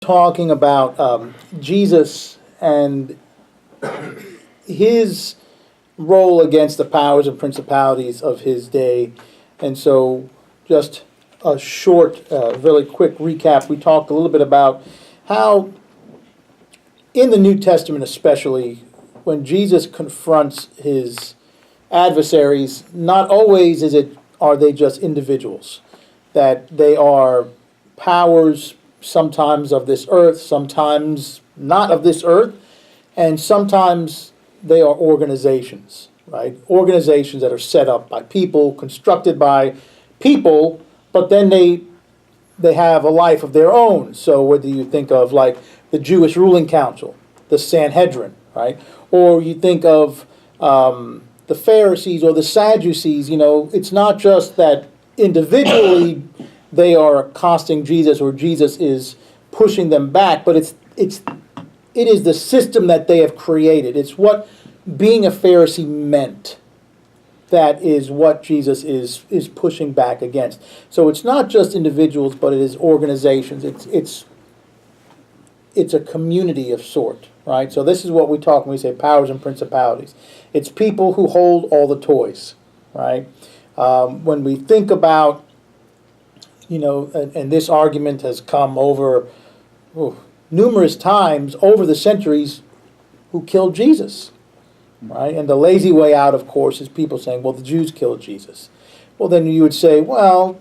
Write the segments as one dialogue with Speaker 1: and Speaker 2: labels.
Speaker 1: talking about Jesus and his role against the powers and principalities of his day. And so just a short, really quick recap. We talked a little bit about how in the New Testament especially, when Jesus confronts his adversaries, not always are they just individuals, that they are powers sometimes of this earth, sometimes not of this earth, and sometimes they are organizations, right? Organizations that are set up by people, constructed by people, but then they have a life of their own. So whether you think of like the Jewish ruling council, the Sanhedrin, right? Or you think of the Pharisees or the Sadducees, it's not just that individually they are accosting Jesus or Jesus is pushing them back, but it is the system that they have created. It's what being a Pharisee meant. That is what Jesus is pushing back against. So it's not just individuals, but it is organizations. It's a community of sort, right? So this is what we talk when we say powers and principalities. It's people who hold all the toys, right? When we think about, and this argument has come over numerous times over the centuries, who killed Jesus, right? And the lazy way out, of course, is people saying, well, the Jews killed Jesus. Well, then you would say, well,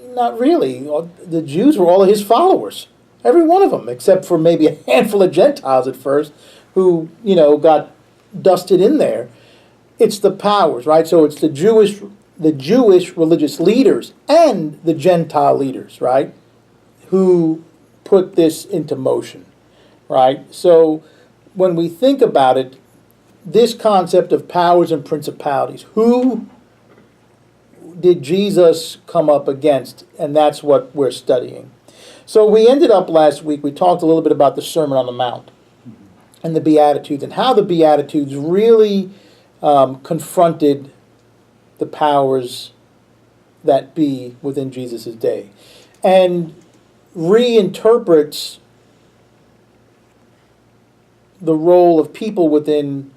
Speaker 1: not really. The Jews were all of his followers, every one of them, except for maybe a handful of Gentiles at first who, got dusted in there. It's the powers, right? So it's the Jewish religious leaders and the Gentile leaders, right, who put this into motion, right? So when we think about it, this concept of powers and principalities, who did Jesus come up against? And that's what we're studying. So we ended up last week, we talked a little bit about the Sermon on the Mount and the Beatitudes and how the Beatitudes really confronted the powers that be within Jesus' day and reinterprets the role of people within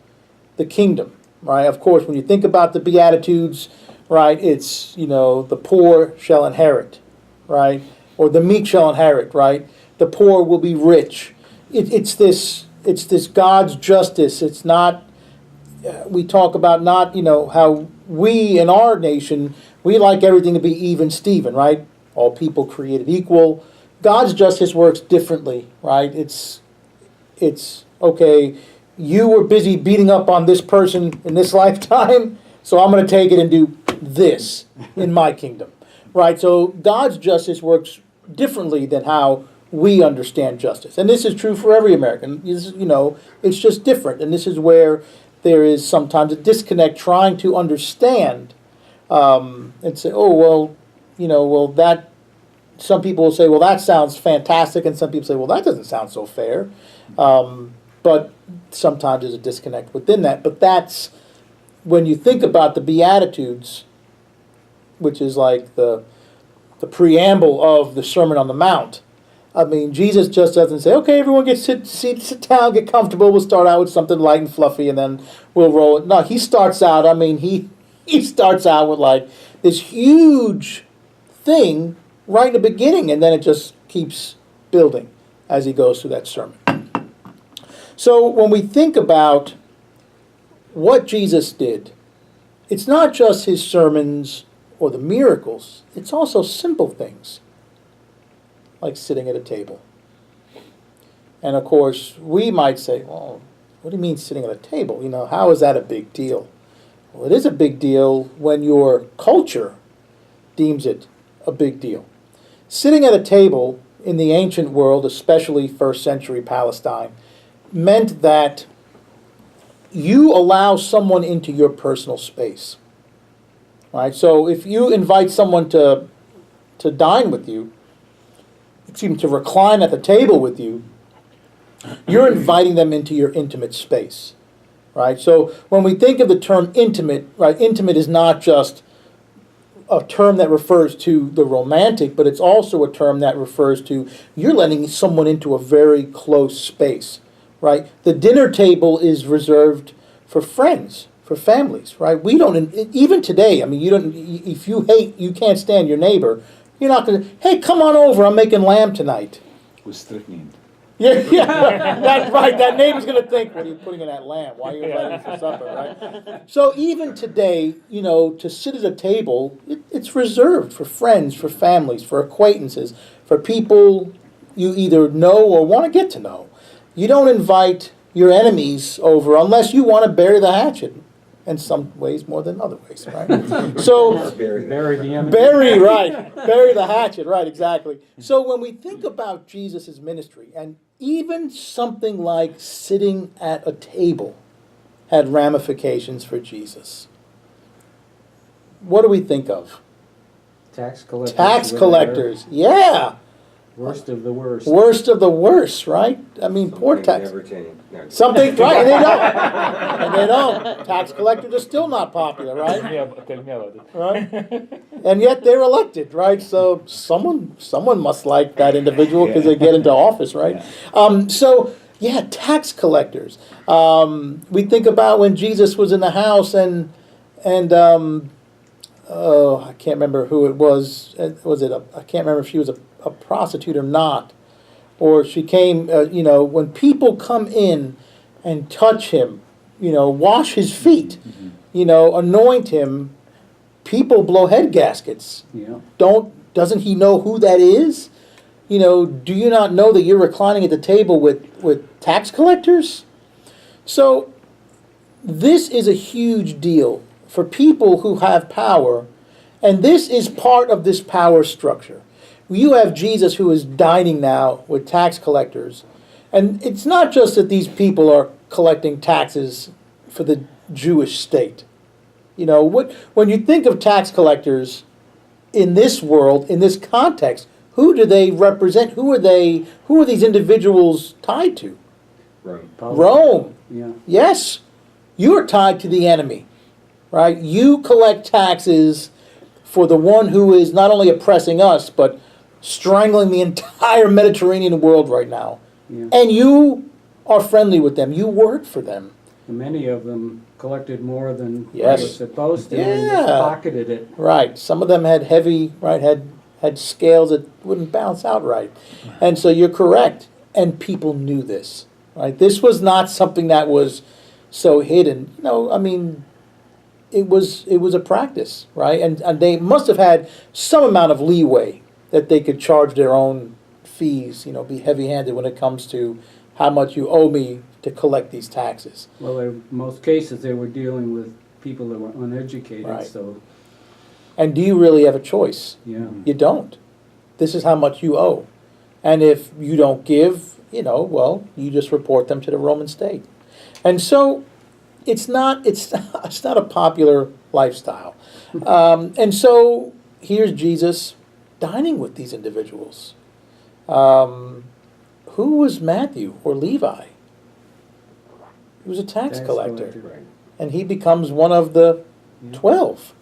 Speaker 1: the kingdom, right? Of course, when you think about the Beatitudes, right, it's, the poor shall inherit, right? Or the meek shall inherit, right? The poor will be rich. It's this God's justice. It's not, we talk about not, how we in our nation, we like everything to be even Steven, right? All people created equal. God's justice works differently, right? It's okay, you were busy beating up on this person in this lifetime, so I'm going to take it and do this in my kingdom, right? So God's justice works differently than how we understand justice. And this is true for every American. It's just different. And this is where there is sometimes a disconnect trying to understand and say, that, some people will say, well, that sounds fantastic. And some people say, well, that doesn't sound so fair. But sometimes there's a disconnect within that. But that's, when you think about the Beatitudes, which is like the preamble of the Sermon on the Mount, I mean, Jesus just doesn't say, okay, everyone sit down, get comfortable, we'll start out with something light and fluffy, and then we'll roll it. No, he starts out, he starts out with like this huge thing right in the beginning, and then it just keeps building as he goes through that sermon. So when we think about what Jesus did, it's not just his sermons or the miracles, it's also simple things, like sitting at a table. And of course, we might say, well, what do you mean sitting at a table? How is that a big deal? Well, it is a big deal when your culture deems it a big deal. Sitting at a table in the ancient world, especially first century Palestine, meant that you allow someone into your personal space. Right? So if you invite someone to dine with you, to recline at the table with you, you're inviting them into your intimate space, right? So when we think of the term intimate, right, intimate is not just a term that refers to the romantic, but it's also a term that refers to you're letting someone into a very close space, right? The dinner table is reserved for friends, for families, right? We don't, even today, I mean, you don't, if you can't stand your neighbor, you're not going to, hey, come on over, I'm making lamb tonight.
Speaker 2: Was threatening.
Speaker 1: Yeah, that's right. That neighbor's going to think, what are you putting in that lamb? Why are you inviting me for supper, right? So even today, to sit at a table, it's reserved for friends, for families, for acquaintances, for people you either know or want to get to know. You don't invite your enemies over unless you want to bury the hatchet. In some ways more than other ways, right? So
Speaker 3: Bury the enemy.
Speaker 1: bury the hatchet, right? Exactly. So when we think about Jesus' ministry, and even something like sitting at a table had ramifications for Jesus. What do we think of?
Speaker 3: Tax collectors.
Speaker 1: Tax collectors, yeah.
Speaker 3: Worst of the worst.
Speaker 1: Worst of the worst, right? I mean, poor tax.
Speaker 4: Never change. No.
Speaker 1: Something, right? And they don't. And they don't. Tax collectors are still not popular, right?
Speaker 2: Tell me about it.
Speaker 1: Right? And yet they're elected, right? So someone must like that individual because they get into office, right? Tax collectors. We think about when Jesus was in the house and I can't remember who it was. I can't remember if she was a prostitute or not. Or she came, when people come in and touch him, wash his feet, anoint him, people blow head gaskets.
Speaker 3: Yeah.
Speaker 1: Doesn't he know who that is? Do you not know that you're reclining at the table with tax collectors? So this is a huge deal for people who have power, and this is part of this power structure. You have Jesus who is dining now with tax collectors. And it's not just that these people are collecting taxes for the Jewish state. When you think of tax collectors in this world, in this context, who do they represent? Who are these individuals tied to?
Speaker 4: Rome.
Speaker 1: Rome.
Speaker 3: Yeah.
Speaker 1: Yes. You are tied to the enemy, right? You collect taxes for the one who is not only oppressing us, but strangling the entire Mediterranean world right now.
Speaker 3: Yeah.
Speaker 1: And you are friendly with them. You work for them.
Speaker 3: And many of them collected more than
Speaker 1: Yes.
Speaker 3: they were supposed to and just
Speaker 1: Yeah.
Speaker 3: pocketed it.
Speaker 1: Right. Some of them had heavy, right, had scales that wouldn't balance out right. And so you're correct. And people knew this, right? This was not something that was so hidden. It was a practice, right? And they must have had some amount of leeway that they could charge their own fees, be heavy-handed when it comes to how much you owe me to collect these taxes.
Speaker 3: Well, in most cases, they were dealing with people that were uneducated,
Speaker 1: Right.
Speaker 3: so,
Speaker 1: And do you really have a choice?
Speaker 3: yeah.
Speaker 1: You don't. This is how much you owe. And if you don't give, you just report them to the Roman state. And so it's not a popular lifestyle. And so here's Jesus dining with these individuals. Who was Matthew or Levi? He was a tax collector.
Speaker 4: Right.
Speaker 1: And he becomes one of the 12.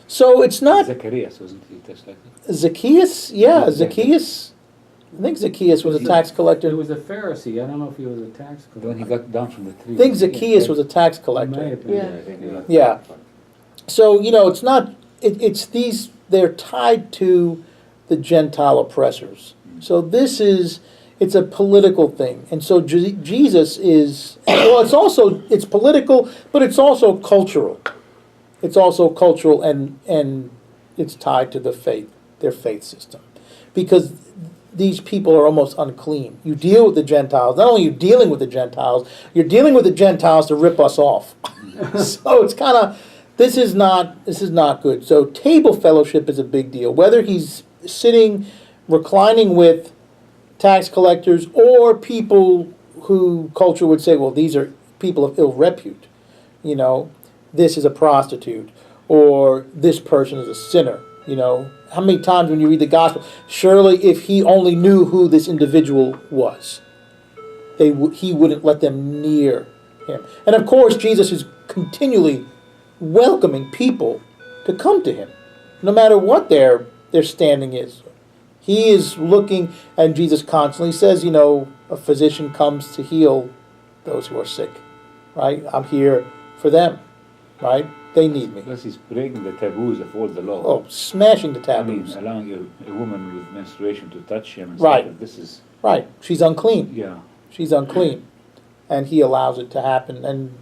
Speaker 1: So it's not
Speaker 2: Zacharias, wasn't he? Tax collector?
Speaker 1: Zacchaeus. Yeah, Zacchaeus. I think Zacchaeus was a tax
Speaker 3: He
Speaker 1: collector.
Speaker 3: was a Pharisee. I don't know if he was a tax
Speaker 2: The one he
Speaker 3: collector.
Speaker 2: got down from the tree.
Speaker 1: I think Zacchaeus was a tax
Speaker 3: He may
Speaker 1: collector.
Speaker 3: have been.
Speaker 4: Yeah, I think you're
Speaker 1: Yeah. So, it's not, it's these, they're tied to the Gentile oppressors. So it's a political thing. And so Jesus is, it's political, but it's also cultural. It's also cultural and it's tied to their faith system. Because these people are almost unclean. You deal with the Gentiles. Not only are you dealing with the Gentiles, you're dealing with the Gentiles to rip us off. So it's kind of, this is not good. So table fellowship is a big deal. Whether he's sitting, reclining with tax collectors or people who culture would say, well, these are people of ill repute. This is a prostitute or this person is a sinner. How many times when you read the gospel, surely if he only knew who this individual was, he wouldn't let them near him. And of course, Jesus is continually welcoming people to come to him. no matter what their standing is. He is looking, and Jesus constantly says, a physician comes to heal those who are sick, right? I'm here for them, right? They need me.
Speaker 2: Plus he's breaking the taboos of all the law.
Speaker 1: Oh, smashing the
Speaker 2: I mean,
Speaker 1: taboos.
Speaker 2: allowing a woman with menstruation to touch him and
Speaker 1: Right.
Speaker 2: stuff. This is,
Speaker 1: Right. She's unclean.
Speaker 2: yeah.
Speaker 1: She's unclean. And he allows it to happen, and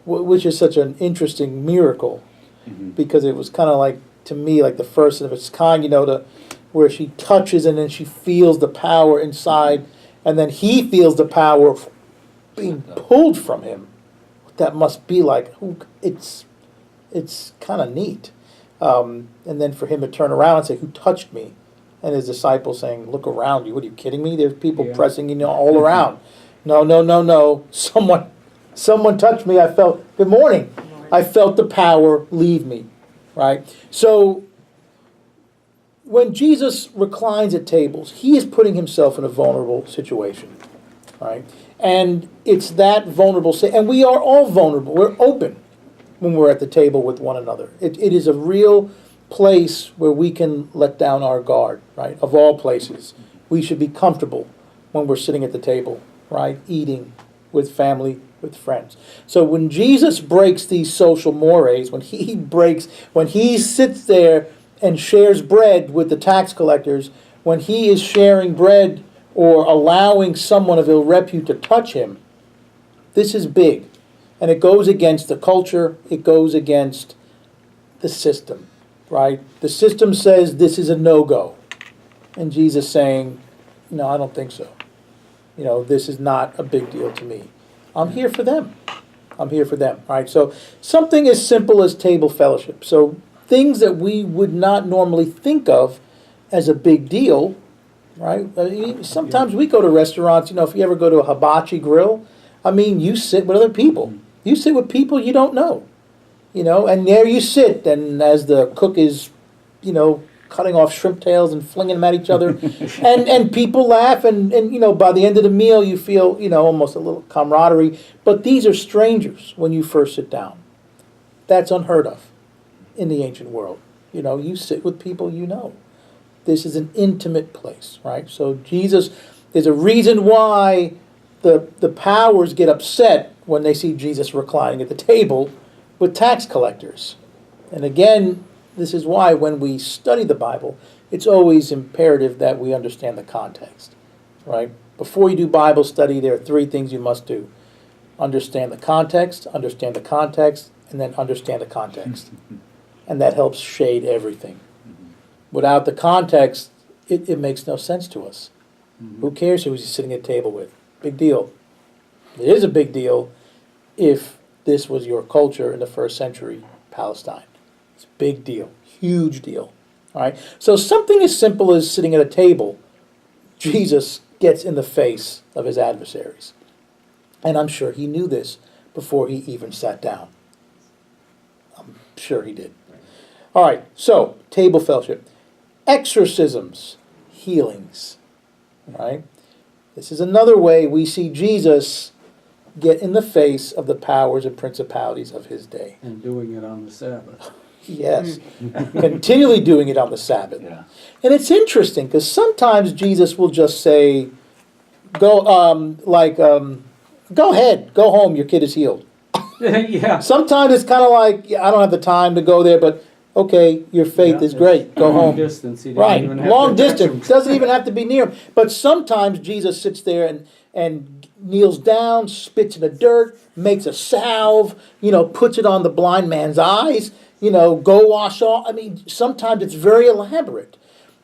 Speaker 1: which is such an interesting miracle,
Speaker 2: Mhm.
Speaker 1: because it was kind of like, to me, like the first of its kind, where she touches and then she feels the power inside, and then he feels the power being pulled from him. What that must be like. It's kind of neat. And then for him to turn around and say, "Who touched me?" And his disciples saying, "Look around you. What, are you kidding me? There's people
Speaker 3: Yeah.
Speaker 1: pressing all around." No, no, no, no. Someone touched me. I felt, good morning. I felt the power leave me, right? So when Jesus reclines at tables, he is putting himself in a vulnerable situation, right? And it's that vulnerable, and we are all vulnerable. We're open when we're at the table with one another. It is a real place where we can let down our guard, right? Of all places, we should be comfortable when we're sitting at the table, right? Eating with family, with friends. So when Jesus breaks these social mores, when he sits there and shares bread with the tax collectors, when he is sharing bread or allowing someone of ill repute to touch him, this is big. And it goes against the culture, it goes against the system, right? The system says this is a no-go. And Jesus saying, no, I don't think so. This is not a big deal to me. I'm here for them. I'm here for them, right? So something as simple as table fellowship. So things that we would not normally think of as a big deal, right? Sometimes we go to restaurants, if you ever go to a hibachi grill, you sit with other people. You sit with people you don't know, and there you sit, and as the cook is, cutting off shrimp tails and flinging them at each other, and people laugh, and by the end of the meal you feel, almost a little camaraderie, but these are strangers when you first sit down. That's unheard of in the ancient world. You sit with people you know. This is an intimate place, right? So Jesus, there's a reason why the powers get upset when they see Jesus reclining at the table with tax collectors. And again, this is why when we study the Bible, it's always imperative that we understand the context, right? Before you do Bible study, there are 3 things you must do. Understand the context, and then understand the context. And that helps shade everything. Without the context, it makes no sense to us. Who cares who he's sitting at a table with? Big deal. It is a big deal if this was your culture in the first century Palestine. It's a big deal, huge deal. All right. So something as simple as sitting at a table, Jesus gets in the face of his adversaries. And I'm sure he knew this before he even sat down. I'm sure he did. All right, so table fellowship. Exorcisms, healings. All right? This is another way we see Jesus get in the face of the powers and principalities of his day.
Speaker 3: And doing it on the Sabbath.
Speaker 1: Yes, continually doing it on the Sabbath.
Speaker 2: Yeah.
Speaker 1: And it's interesting because sometimes Jesus will just say, go ahead, go home, your kid is healed.
Speaker 3: Yeah.
Speaker 1: Sometimes it's kind of like, yeah, I don't have the time to go there, but okay, your faith
Speaker 3: Yeah,
Speaker 1: is great, go
Speaker 3: long
Speaker 1: home.
Speaker 3: distance. He didn't
Speaker 1: Right,
Speaker 3: even have
Speaker 1: long
Speaker 3: to touch
Speaker 1: distance,
Speaker 3: him.
Speaker 1: doesn't even have to be near him. But sometimes Jesus sits there and kneels down, spits in the dirt, makes a salve, puts it on the blind man's eyes, go wash off. Sometimes it's very elaborate.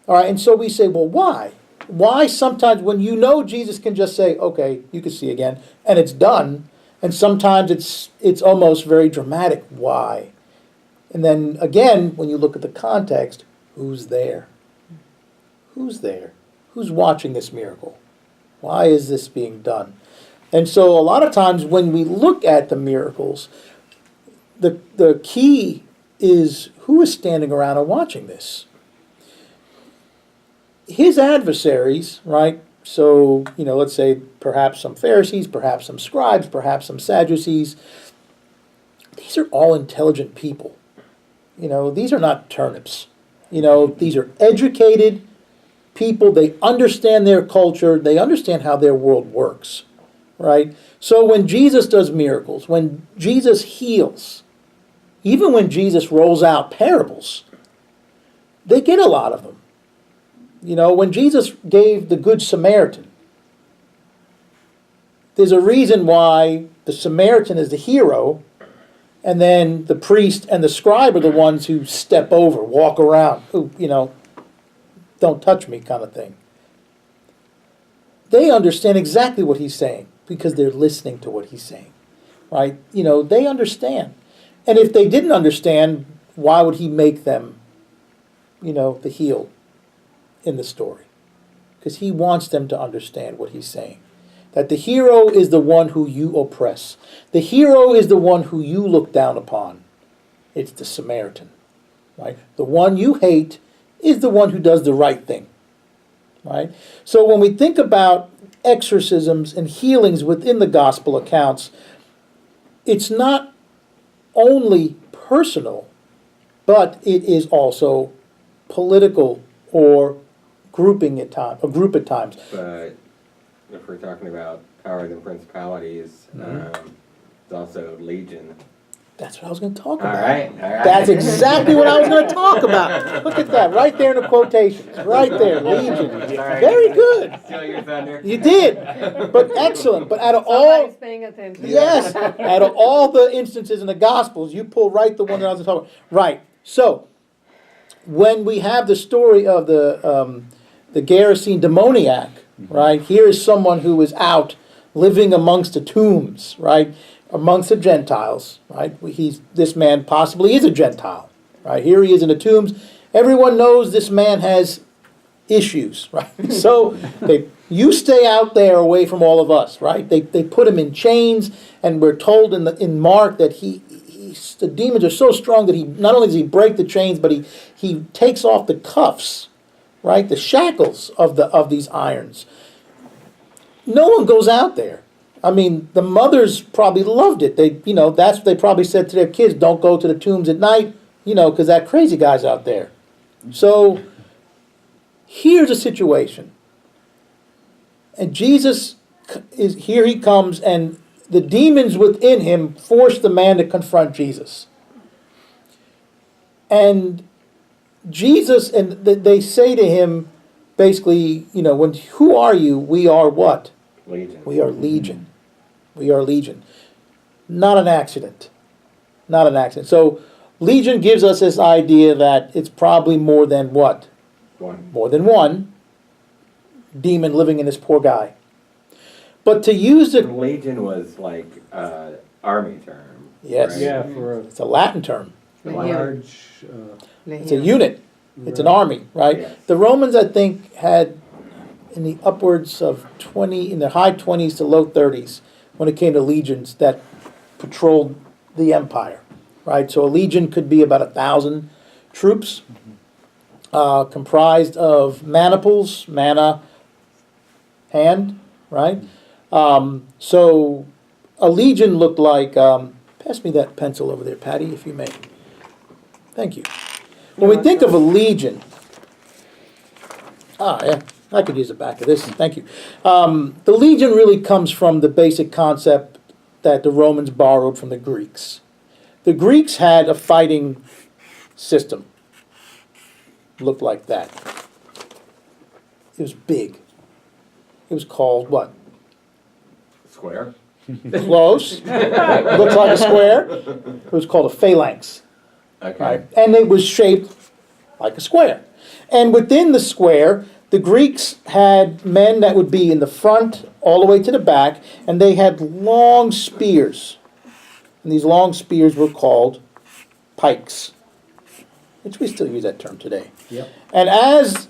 Speaker 1: All right, and so we say, well, why? Why sometimes when Jesus can just say, okay, you can see again, and it's done, and sometimes it's almost very dramatic. Why? And then again, when you look at the context, who's there? Who's there? Who's watching this miracle? Why is this being done? And so a lot of times when we look at the miracles, the key is who is standing around and watching this. His adversaries, right? So, let's say perhaps some Pharisees, perhaps some scribes, perhaps some Sadducees. These are all intelligent people. These are not turnips, You know, these are educated people. They understand their culture. They understand how their world works, right? So when Jesus does miracles, when Jesus heals, even when Jesus rolls out parables, they get a lot of them. You know, when Jesus gave the Good Samaritan, there's a reason why the Samaritan is the hero, and then the priest and the scribe are the ones who step over, walk around, who, you know, don't touch me kind of thing. They understand exactly what he's saying because they're listening to what he's saying, right? You know, they understand. And if they didn't understand, why would he make them, you know, the heel in the story? Because he wants them to understand what he's saying. That the hero is the one who you oppress. The hero is the one who you look down upon. It's the Samaritan, right? The one you hate is the one who does the right thing, right? So when we think about exorcisms and healings within the gospel accounts, it's not only personal, but it is also political or grouping at times, a group at times.
Speaker 4: But if we're talking about powers and principalities, it's also legion.
Speaker 1: That's what I was going to talk
Speaker 4: All
Speaker 1: about.
Speaker 4: right.
Speaker 1: That's exactly what I was going to talk about. Look at that, right there in the quotations, right there, legion.
Speaker 4: Sorry.
Speaker 1: Very good.
Speaker 4: Steal your thunder.
Speaker 1: You did, but excellent. But out of all,
Speaker 5: Somebody's paying attention.
Speaker 1: yes, out of all the instances in the Gospels, you pull right the one that I was talking about. Right. So when we have the story of the Gerasene demoniac, right? Here is someone who is out living amongst the tombs, right? Amongst the Gentiles, right? This man possibly is a Gentile, right? Here he is in the tombs. Everyone knows this man has issues, right? So you stay out there away from all of us, right? They put him in chains, and we're told in Mark that the demons are so strong that he not only does he break the chains, but he takes off the cuffs, right? The shackles of these irons. No one goes out there. I mean, the mothers probably loved it. That's what they probably said to their kids, don't go to the tombs at night, because that crazy guy's out there. So here's a situation. And Jesus here he comes, and the demons within him force the man to confront Jesus. And Jesus, and they say to him, basically, who are you? We are what?
Speaker 4: Legion.
Speaker 1: We are legion. We are legion. Not an accident. Not an accident. So legion gives us this idea that it's probably more than what?
Speaker 4: One.
Speaker 1: More than one demon living in this poor guy. But to use the...
Speaker 4: Legion was like army term.
Speaker 1: Yes.
Speaker 4: Right?
Speaker 3: Yeah,
Speaker 1: It's a Latin term.
Speaker 3: a large,
Speaker 1: It's a unit. It's an army, right?
Speaker 4: Yes.
Speaker 1: The Romans, I think, had in the upwards of 20, in the high 20s to low 30s, when it came to legions that patrolled the empire, right? So a legion could be about 1,000 troops, comprised of maniples, mana, hand, right? So a legion looked like, pass me that pencil over there, Patty, if you may. Thank you. When we think of a legion, yeah, I could use the back of this, thank you. The legion really comes from the basic concept that the Romans borrowed from the Greeks. The Greeks had a fighting system. Looked like that. It was big. It was called what?
Speaker 4: Square.
Speaker 1: Close. Looks like a square. It was called a phalanx.
Speaker 4: Okay.
Speaker 1: Right? And it was shaped like a square. And within the square, the Greeks had men that would be in the front all the way to the back, and they had long spears. And these long spears were called pikes, which we still use that term today.
Speaker 3: yep.
Speaker 1: And as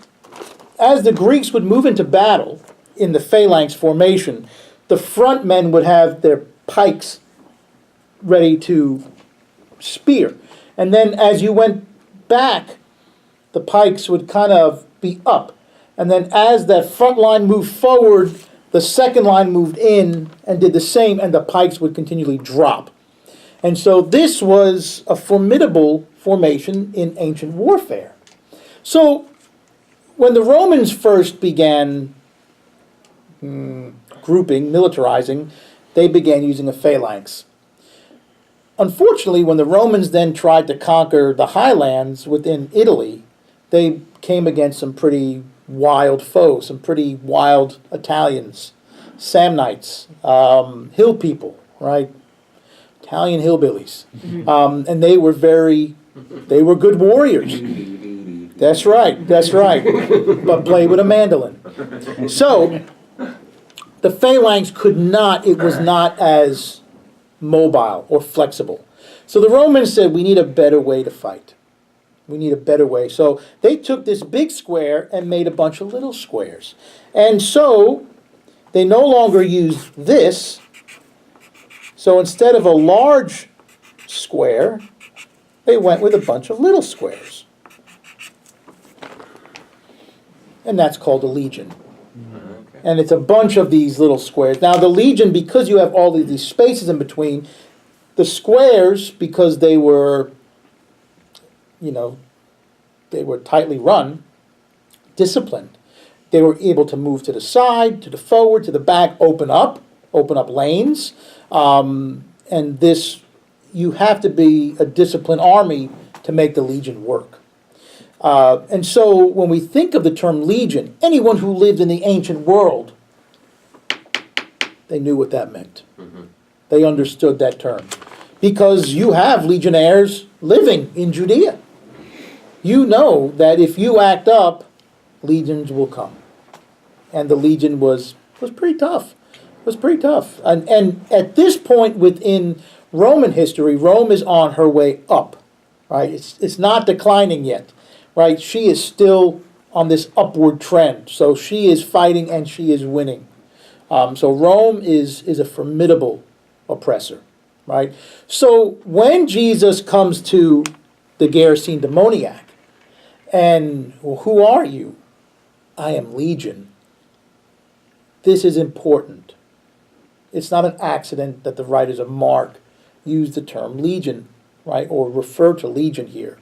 Speaker 1: the Greeks would move into battle in the phalanx formation, the front men would have their pikes ready to spear. And then as you went back, the pikes would kind of be up. And then as that front line moved forward, the second line moved in and did the same, and the pikes would continually drop. And so this was a formidable formation in ancient warfare. So, when the Romans first began grouping, militarizing, they began using a phalanx. Unfortunately, when the Romans then tried to conquer the highlands within Italy, they came against some pretty wild foes, some pretty wild Italians, Samnites, hill people, right? Italian hillbillies. And they were good warriors. That's right, but play with a mandolin. So, the phalanx was not as mobile or flexible. So the Romans said, we need a better way to fight. We need a better way. So they took this big square and made a bunch of little squares. And so they no longer used this. So instead of a large square, they went with a bunch of little squares. And that's called a legion. And it's a bunch of these little squares. Now the legion, because you have all of these spaces in between, the squares, because they were, they were tightly run, disciplined. They were able to move to the side, to the forward, to the back, open up lanes. And this, you have to be a disciplined army to make the legion work. And so when we think of the term legion, anyone who lived in the ancient world, they knew what that meant. Mm-hmm. They understood that term. Because you have legionnaires living in Judea. You know that if you act up, legions will come. And the legion was pretty tough. It was pretty tough. And at this point within Roman history, Rome is on her way up. Right? It's not declining yet. Right, she is still on this upward trend. So she is fighting and she is winning. So Rome is a formidable oppressor, right? So when Jesus comes to the Gerasene demoniac, and well, who are you? I am Legion. This is important. It's not an accident that the writers of Mark use the term Legion, right, or refer to Legion here.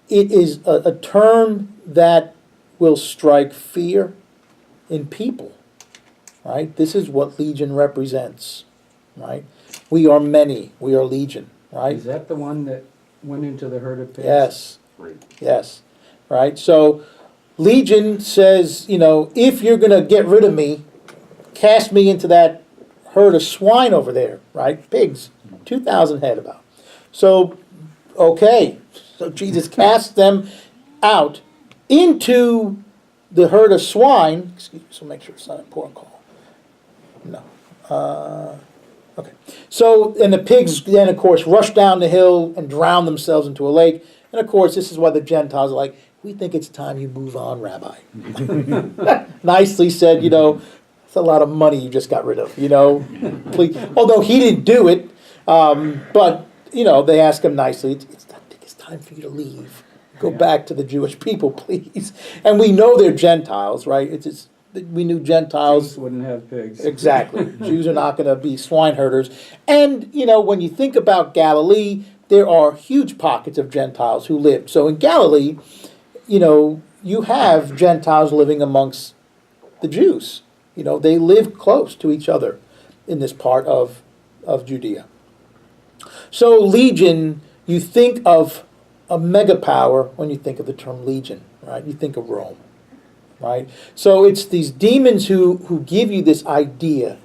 Speaker 1: It is a term that will strike fear in people, right? This is what Legion represents, right? We are many. We are Legion, right?
Speaker 3: Is that the one that went into the herd of pigs?
Speaker 1: Yes. Yes. Right? So Legion says, if you're going to get rid of me, cast me into that herd of swine over there, right? Pigs. 2,000 head about. So, okay. So Jesus casts them out into the herd of swine. Excuse me, so make sure it's not an important call. No. Okay. So, and the pigs then, of course, rush down the hill and drown themselves into a lake. And, of course, this is why the Gentiles are like, we think it's time you move on, Rabbi. Nicely said, it's a lot of money you just got rid of, Please. Although he didn't do it, but, they ask him nicely, it's time for you to leave. Go back to the Jewish people, please. And we know they're Gentiles, right? We knew Gentiles
Speaker 3: Jews wouldn't have pigs.
Speaker 1: Exactly. Jews are not going to be swine herders. And, when you think about Galilee, there are huge pockets of Gentiles who lived. So in Galilee, you have Gentiles living amongst the Jews. They live close to each other in this part of Judea. So Legion, you think of a mega power when you think of the term Legion, right? You think of Rome, right? So it's these demons who give you this idea,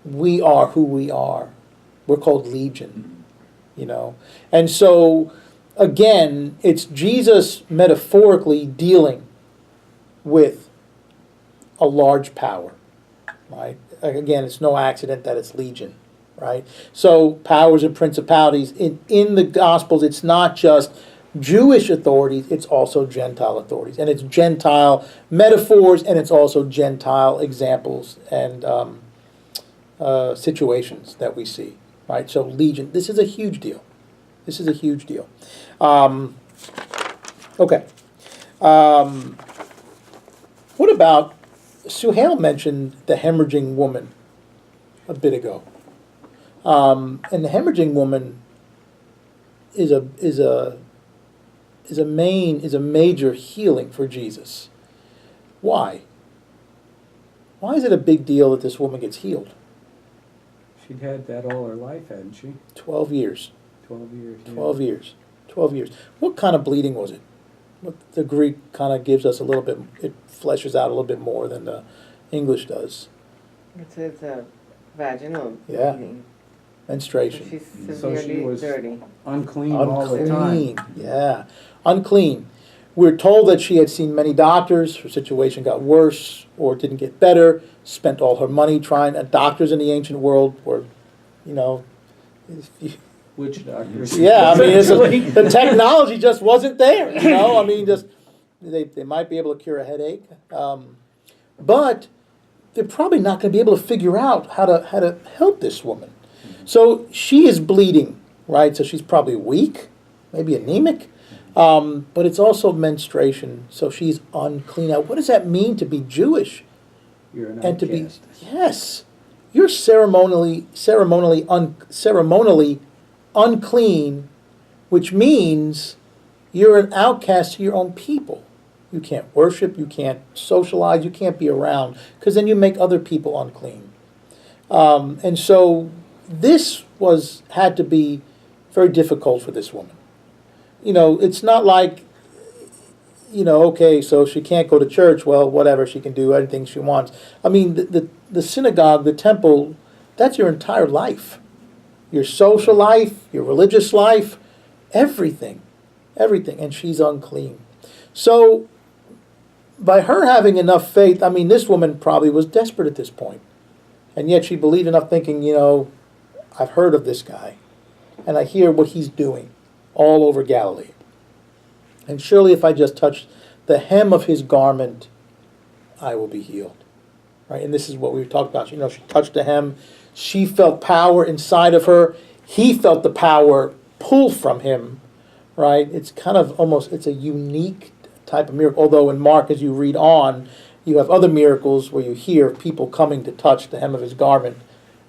Speaker 1: we are who we are. We're called Legion, And so, again, it's Jesus metaphorically dealing with a large power, right? Again, it's no accident that it's Legion, right? So powers and principalities, in the Gospels, it's not just Jewish authorities, it's also Gentile authorities. And it's Gentile metaphors, and it's also Gentile examples and situations that we see, right? So Legion, this is a huge deal. This is a huge deal. Okay. What about, Suhail mentioned the hemorrhaging woman a bit ago. And the hemorrhaging woman is is a major healing for Jesus. Why? Why is it a big deal that this woman gets healed?
Speaker 3: She'd had that all her life, hadn't she?
Speaker 1: 12 years.
Speaker 3: 12 years. Yeah.
Speaker 1: 12 years. 12 years. What kind of bleeding was it? What the Greek kind of gives us a little bit, it fleshes out a little bit more than the English does.
Speaker 5: It's a vaginal
Speaker 1: Yeah.
Speaker 5: bleeding.
Speaker 1: Menstruation.
Speaker 5: She's
Speaker 3: So she
Speaker 5: severely
Speaker 3: was
Speaker 5: dirty.
Speaker 3: unclean all the time.
Speaker 1: Unclean. Yeah. Unclean. We're told that she had seen many doctors. Her situation got worse or didn't get better. Spent all her money trying. And doctors in the ancient world were, you know,
Speaker 3: Witch doctors.
Speaker 1: yeah. I mean,
Speaker 3: Essentially.
Speaker 1: the technology just wasn't there. You know, I mean, just they might be able to cure a headache, but they're probably not going to be able to figure out how to help this woman. So she is bleeding, right? So she's probably weak, maybe anemic. But it's also menstruation, so she's unclean. Now, what does that mean to be Jewish?
Speaker 3: You're an
Speaker 1: And to be,
Speaker 3: outcast.
Speaker 1: yes, you're ceremonially unclean, which means you're an outcast to your own people. You can't worship, you can't socialize, you can't be around, because then you make other people unclean. And so this had to be very difficult for this woman. You know, it's not like, you know, okay, so she can't go to church, well, whatever, she can do anything she wants. I mean, the synagogue, the temple, that's your entire life. Your social life, your religious life, everything, and she's unclean. So, by her having enough faith, I mean, this woman probably was desperate at this point. And yet she believed enough thinking, you know, I've heard of this guy, and I hear what he's doing all over Galilee. And surely if I just touch the hem of his garment, I will be healed. Right? And this is what we've talked about. You know, she touched the hem. She felt power inside of her. He felt the power pull from him. Right? It's kind of almost, it's a unique type of miracle. Although in Mark, as you read on, you have other miracles where you hear people coming to touch the hem of his garment.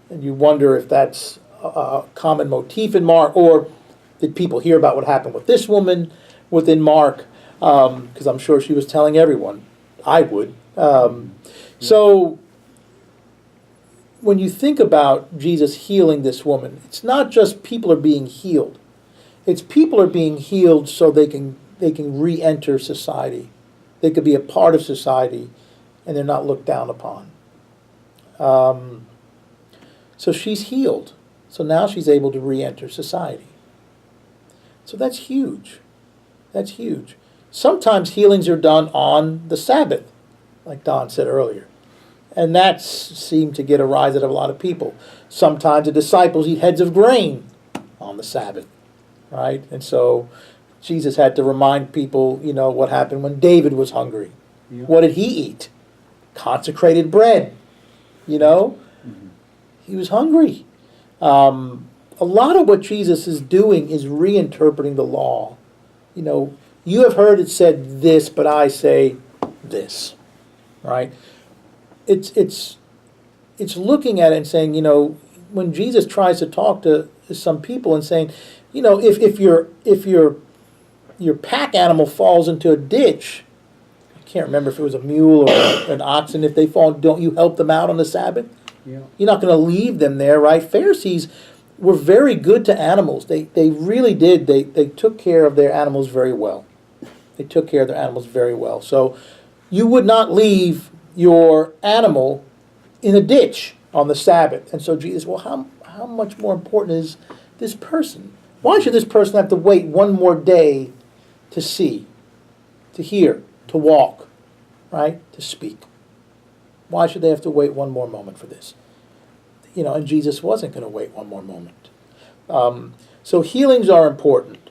Speaker 1: And you wonder if that's a common motif in Mark, or did people hear about what happened with this woman within Mark? Because I'm sure she was telling everyone. I would. So when you think about Jesus healing this woman, it's not just people are being healed. It's people are being healed so they can re-enter society. They could be a part of society, and they're not looked down upon. So she's healed. So now she's able to re-enter society. So that's huge. That's huge. Sometimes healings are done on the Sabbath, like Don said earlier. And that seemed to get a rise out of a lot of people. Sometimes the disciples eat heads of grain on the Sabbath, right? And so Jesus had to remind people, you know, what happened when David was hungry.
Speaker 3: Yeah.
Speaker 1: What did he eat? Consecrated bread, you know?
Speaker 2: Mm-hmm.
Speaker 1: He was hungry. A lot of what Jesus is doing is reinterpreting the law. You know, you have heard it said this, but I say this, right? It's looking at it and saying, you know, when Jesus tries to talk to some people and saying, you know, if your pack animal falls into a ditch, I can't remember if it was a mule or an oxen, if they fall, don't you help them out on the Sabbath?
Speaker 3: Yeah.
Speaker 1: You're not going to leave them there, right? Pharisees were very good to animals. They really did. They took care of their animals very well. They took care of their animals very well. So you would not leave your animal in a ditch on the Sabbath. And so Jesus, well, how much more important is this person? Why should this person have to wait one more day to see, to hear, to walk, right? To speak? Why should they have to wait one more moment for this? You know, and Jesus wasn't going to wait one more moment. So healings are important.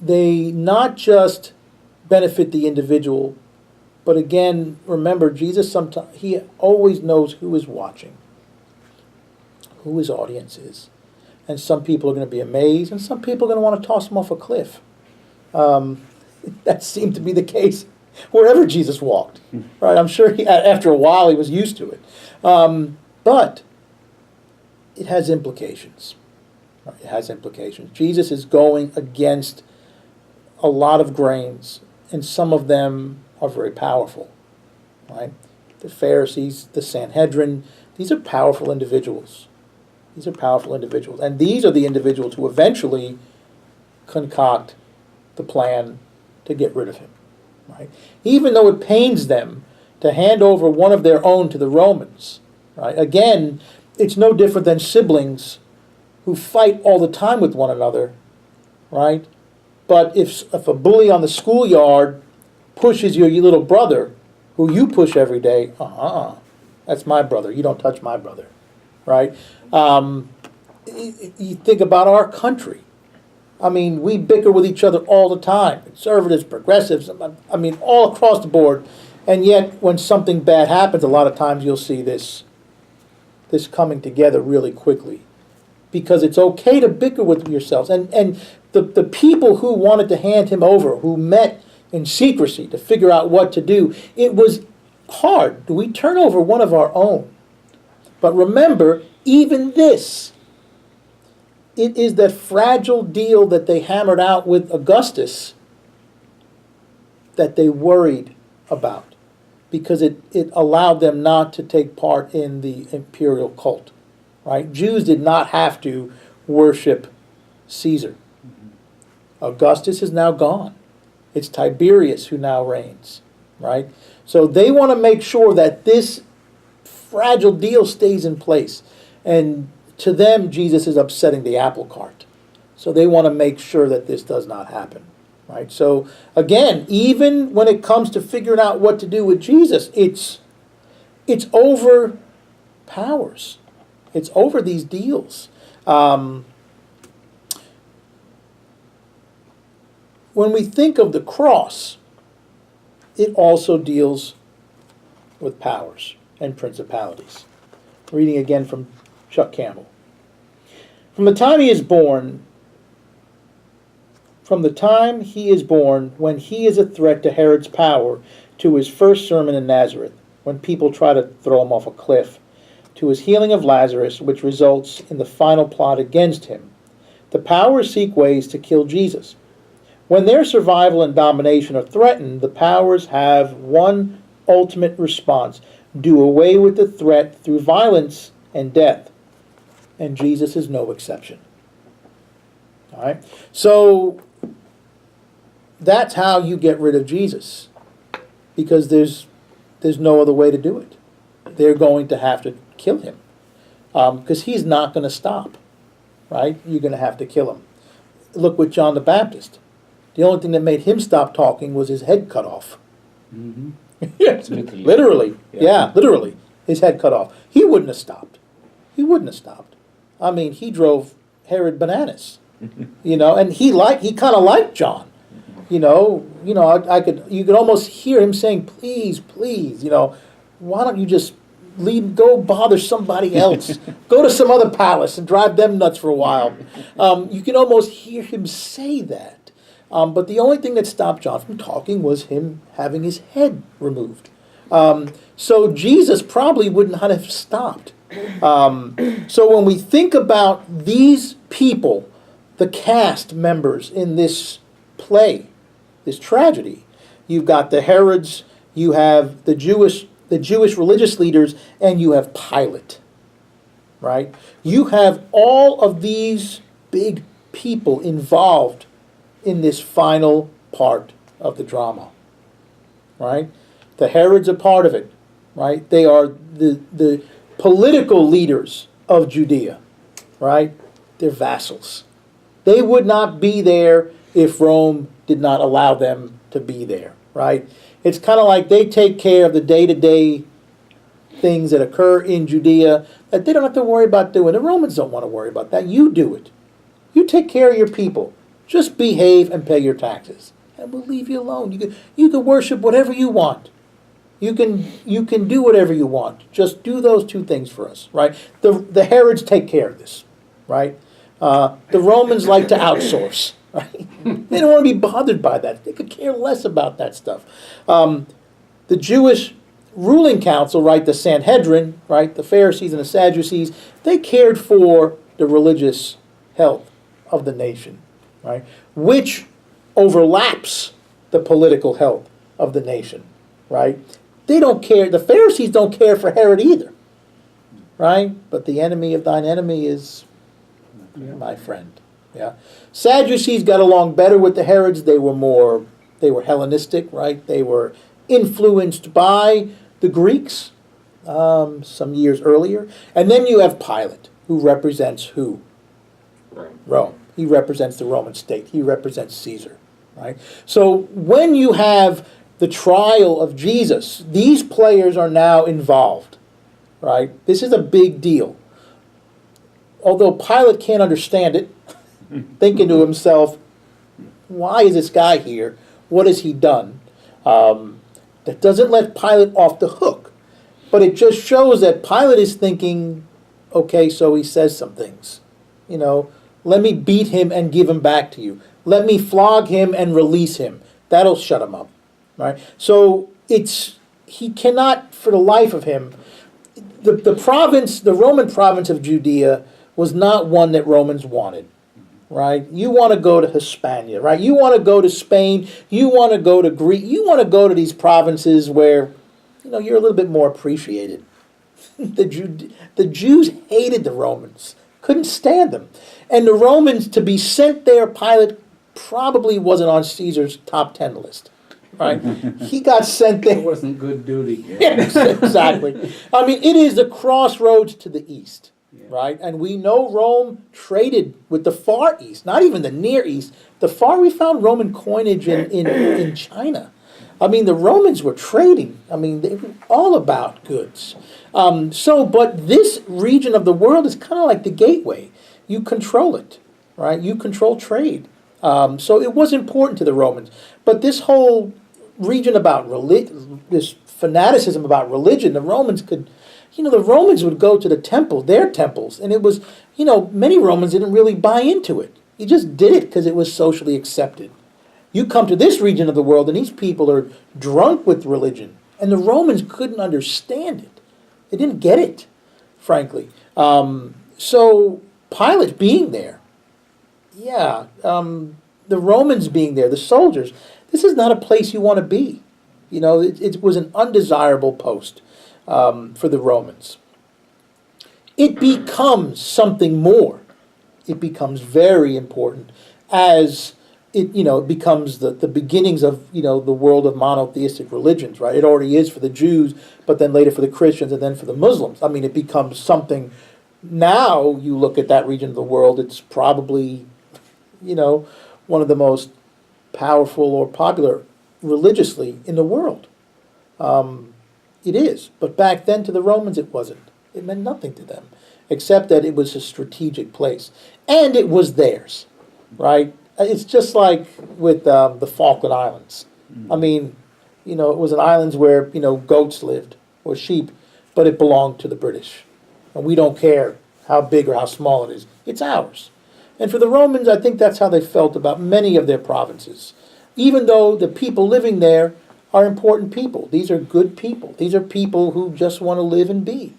Speaker 1: They not just benefit the individual, but again, remember, Jesus sometimes, he always knows who is watching, who his audience is. And some people are going to be amazed, and some people are going to want to toss him off a cliff. That seemed to be the case wherever Jesus walked, right? I'm sure after a while he was used to it. But it has implications. It has implications. Jesus is going against a lot of grains, and some of them are very powerful, right? The Pharisees, the Sanhedrin, these are powerful individuals. These are powerful individuals. And these are the individuals who eventually concoct the plan to get rid of him, right? Even though it pains them to hand over one of their own to the Romans, right? Again, it's no different than siblings who fight all the time with one another, right? But if a bully on the schoolyard pushes your little brother, who you push every day, that's my brother. You don't touch my brother, right? You think about our country. I mean, we bicker with each other all the time. Conservatives, progressives, I mean, all across the board. And yet, when something bad happens, a lot of times you'll see this coming together really quickly. Because it's okay to bicker with yourselves. And the people who wanted to hand him over, who met in secrecy to figure out what to do, it was hard. Do we turn over one of our own? But remember, even this, it is that fragile deal that they hammered out with Augustus that they worried about, because it allowed them not to take part in the imperial cult. Right? Jews did not have to worship Caesar. Augustus is now gone. It's Tiberius who now reigns. Right? So they want to make sure that this fragile deal stays in place. And to them, Jesus is upsetting the apple cart. So they want to make sure that this does not happen. Right? So again, even when it comes to figuring out what to do with Jesus, it's over powers. It's over these deals. When we think of the cross, it also deals with powers and principalities. Reading again from Chuck Campbell. From the time he is born, when he is a threat to Herod's power, to his first sermon in Nazareth, when people try to throw him off a cliff, to his healing of Lazarus, which results in the final plot against him, the powers seek ways to kill Jesus. When their survival and domination are threatened, the powers have one ultimate response: do away with the threat through violence and death. And Jesus is no exception. All right? So that's how you get rid of Jesus, because there's no other way to do it. They're going to have to kill him, because he's not going to stop, right? You're going to have to kill him. Look with John the Baptist. The only thing that made him stop talking was his head cut off.
Speaker 3: Mm-hmm.
Speaker 1: Literally. Yeah, literally. His head cut off. He wouldn't have stopped. He wouldn't have stopped. I mean, he drove Herod bananas. And he kind of liked John. You could almost hear him saying, please, why don't you just go bother somebody else. Go to some other palace and drive them nuts for a while. You can almost hear him say that. But the only thing that stopped John from talking was him having his head removed. So Jesus probably would not have stopped. So when we think about these people, the cast members in this play, this tragedy, you've got the Herods, you have the Jewish religious leaders, and you have Pilate, right? You have all of these big people involved in this final part of the drama, right? The Herods are part of it, right? They are the political leaders of Judea, right? They're vassals. They would not be there if Rome did not allow them to be there, right? It's kind of like they take care of the day-to-day things that occur in Judea that they don't have to worry about doing. The Romans don't want to worry about that. You do it. You take care of your people. Just behave and pay your taxes, and we'll leave you alone. You can worship whatever you want. You can do whatever you want. Just do those two things for us, right? The Herods take care of this, right? The Romans like to outsource, right? They don't want to be bothered by that. They could care less about that stuff. The Jewish ruling council, right, the Sanhedrin, right, the Pharisees and the Sadducees, they cared for the religious health of the nation, right? Which overlaps the political health of the nation, right? They don't care, the Pharisees don't care for Herod either, right? But the enemy of thine enemy is my friend, yeah. Sadducees got along better with the Herods. They were Hellenistic, right? They were influenced by the Greeks some years earlier. And then you have Pilate, who represents who?
Speaker 4: Right.
Speaker 1: Rome. He represents the Roman state. He represents Caesar, right? So when you have the trial of Jesus, these players are now involved, right? This is a big deal. Although Pilate can't understand it, thinking to himself, why is this guy here? What has he done? That doesn't let Pilate off the hook. But it just shows that Pilate is thinking, okay, so he says some things. You know, let me beat him and give him back to you. Let me flog him and release him. That'll shut him up. Right? So he cannot, for the life of him, the Roman province of Judea was not one that Romans wanted. Right? You want to go to Hispania, right? You want to go to Spain. You want to go to Greece. You want to go to these provinces where, you know, you're a little bit more appreciated. The Jews hated the Romans, couldn't stand them. And the Romans, to be sent there, Pilate probably wasn't on Caesar's top 10 list, right? He got sent
Speaker 3: It
Speaker 1: there.
Speaker 3: wasn't good duty.
Speaker 1: Yes, exactly. I mean, it is the crossroads to the east, right? And we know Rome traded with the Far East, not even the Near East. We found Roman coinage in China. I mean, the Romans were trading. I mean, they were all about goods. But this region of the world is kind of like the gateway. You control it, right? You control trade. So it was important to the Romans. But this whole region about this fanaticism about religion, the Romans would go to the temple, their temples, and it was, many Romans didn't really buy into it. You just did it because it was socially accepted. You come to this region of the world, and these people are drunk with religion, and the Romans couldn't understand it. They didn't get it, frankly. So Pilate being there, the Romans being there, the soldiers, this is not a place you want to be. It was an undesirable post for the Romans. It becomes something more. It becomes very important as it becomes the beginnings of the world of monotheistic religions, right? It already is for the Jews, but then later for the Christians and then for the Muslims. I mean, it becomes something. Now you look at that region of the world, it's probably one of the most powerful or popular religiously in the world. It is, but back then to the Romans it wasn't. It meant nothing to them, except that it was a strategic place, and it was theirs, right? It's just like with the Falkland Islands. I mean, it was an islands where goats lived or sheep, but it belonged to the British, and we don't care how big or how small it is. It's ours. And for the Romans, I think that's how they felt about many of their provinces, even though the people living there are important people. These are good people. These are people who just want to live and be.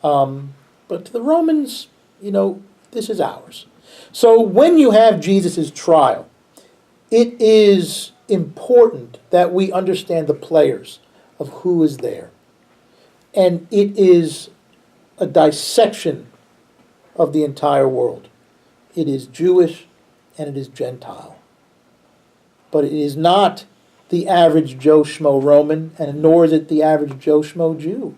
Speaker 1: But to the Romans, this is ours. So when you have Jesus' trial, it is important that we understand the players of who is there. And it is a dissection of the entire world. It is Jewish and it is Gentile. But it is not the average Joe Schmo Roman, and nor is it the average Joe Schmo Jew.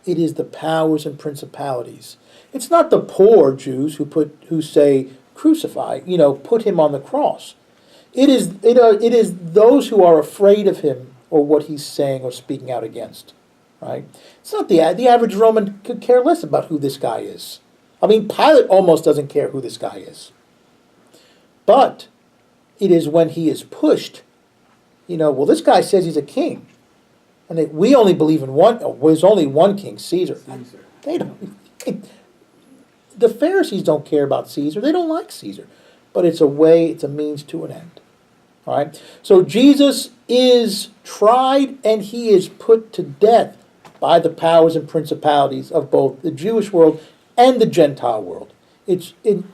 Speaker 1: It is the powers and principalities. It's not the poor Jews who say, crucify, put him on the cross. It is those who are afraid of him or what he's saying or speaking out against. Right? It's not the average Roman could care less about who this guy is. I mean, Pilate almost doesn't care who this guy is. But it is when he is pushed, this guy says he's a king. And we only believe in one, there's only one king, Caesar. They don't. The Pharisees don't care about Caesar. They don't like Caesar. But it's a means to an end. All right? So Jesus is tried and he is put to death by the powers and principalities of both the Jewish world and the Gentile world. it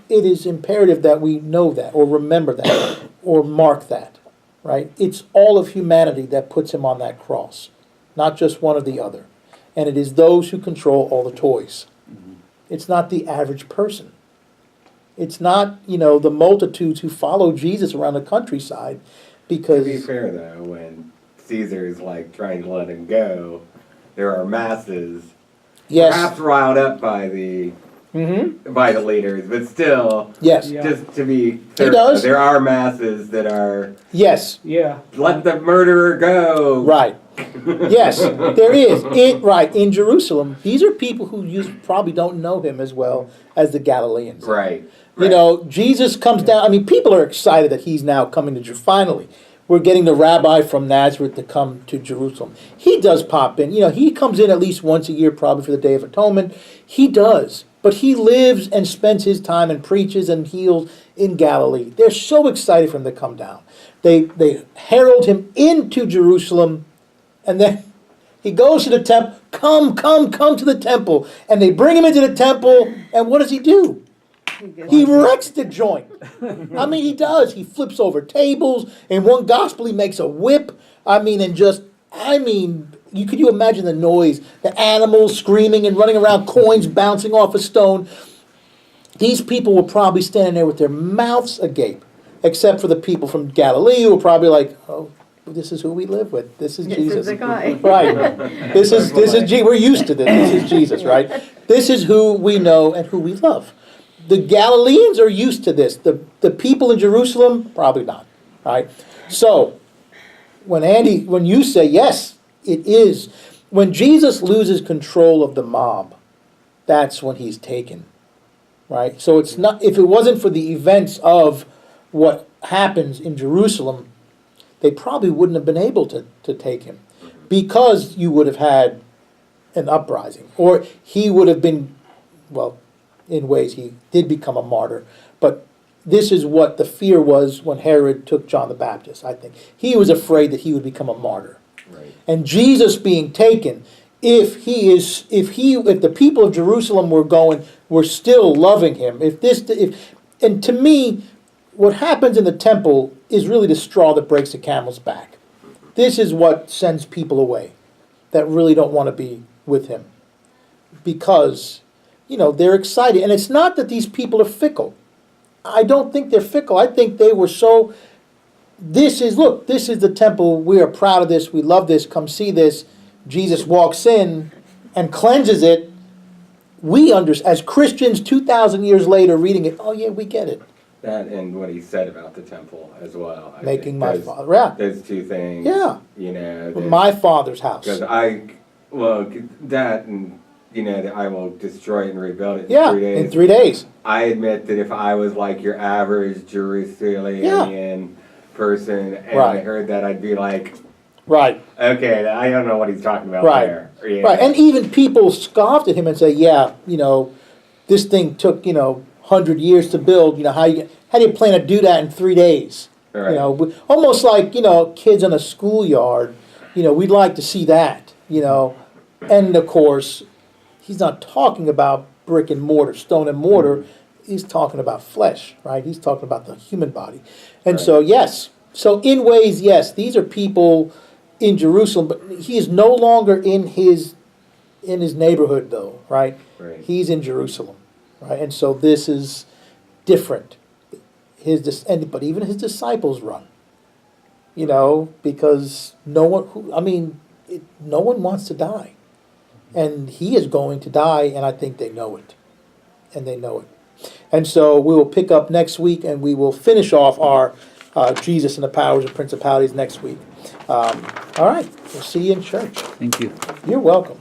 Speaker 1: is imperative that we know that, or remember that, or mark that, right? It's all of humanity that puts him on that cross, not just one or the other. And it is those who control all the toys. It's not the average person. It's not, the multitudes who follow Jesus around the countryside,
Speaker 4: To
Speaker 1: because
Speaker 4: be fair though, when Caesar's like trying to let him go, there are masses,
Speaker 1: yes,
Speaker 4: perhaps riled up by the leaders, but still,
Speaker 1: yes,
Speaker 3: Yeah.
Speaker 4: just to be fair,
Speaker 1: does.
Speaker 4: there are masses that are
Speaker 1: yes,
Speaker 3: Yeah.
Speaker 4: let the murderer go.
Speaker 1: right. Yes, there is. Right, in Jerusalem, these are people who you probably don't know him as well as the Galileans.
Speaker 4: Right.
Speaker 1: Jesus comes down. I mean, people are excited that he's now coming to Jerusalem. Finally, we're getting the rabbi from Nazareth to come to Jerusalem. He does pop in. He comes in at least once a year, probably for the Day of Atonement. He does. But he lives and spends his time and preaches and heals in Galilee. They're so excited for him to come down. They herald him into Jerusalem, and then he goes to the temple. Come to the temple. And they bring him into the temple, and what does he do? He wrecks the joint. I mean, he does. He flips over tables. In one gospel, he makes a whip. Could you imagine the noise? The animals screaming and running around, coins bouncing off a stone. These people were probably standing there with their mouths agape, except for the people from Galilee who were probably like, oh, this is who we live with. This is Jesus.
Speaker 5: This is the guy.
Speaker 1: Right. We're used to this. This is Jesus, right? This is who we know and who we love. The Galileans are used to this. The people in Jerusalem, probably not. Right? So, when you say, yes, it is. When Jesus loses control of the mob, that's when he's taken. Right? So it's not, if it wasn't for the events of what happens in Jerusalem, they probably wouldn't have been able to take him, because you would have had an uprising, or he would have been, well, in ways he did become a martyr, but this is what the fear was when Herod took John the Baptist, I think. He was afraid that he would become a martyr.
Speaker 4: Right.
Speaker 1: And Jesus being taken, if the people of Jerusalem were still loving him, and to me, what happens in the temple is really the straw that breaks the camel's back. This is what sends people away that really don't want to be with him, because they're excited. And it's not that these people are fickle. I don't think they're fickle. I think they were so, this is the temple. We are proud of this. We love this. Come see this. Jesus walks in and cleanses it. We as Christians 2,000 years later reading it, oh yeah, we get it.
Speaker 4: That and what he said about the temple as well. I
Speaker 1: Making
Speaker 4: think
Speaker 1: my
Speaker 4: those-
Speaker 1: father, yeah.
Speaker 4: Those two things.
Speaker 1: Yeah.
Speaker 4: That-
Speaker 1: My Father's house.
Speaker 4: Because that and that I will destroy it and rebuild it in
Speaker 1: Yeah,
Speaker 4: 3 days.
Speaker 1: in 3 days.
Speaker 4: I admit that if I was like your average Jerusalem person and I
Speaker 1: Right.
Speaker 4: heard that, I'd be like,
Speaker 1: Right.
Speaker 4: okay, I don't know what he's talking about
Speaker 1: Right.
Speaker 4: there. Yeah.
Speaker 1: Right, and even people scoffed at him and say, yeah, this thing took, 100 years to build, how do you plan to do that in 3 days?
Speaker 4: Right.
Speaker 1: Almost like, kids in a schoolyard, we'd like to see that, and of course, he's not talking about brick and mortar, stone and mortar, he's talking about flesh, right? He's talking about the human body. And
Speaker 4: Right.
Speaker 1: so, yes, in ways, yes, these are people in Jerusalem, but he is no longer in his neighborhood, though, right?
Speaker 4: Right.
Speaker 1: He's in Jerusalem, right? And so this is different. But even his disciples run, because no one wants to die, and he is going to die, and I think they know it, and so we will pick up next week, and we will finish off our Jesus and the Powers and Principalities next week. All right, we'll see you in church.
Speaker 2: Thank you.
Speaker 1: You're welcome.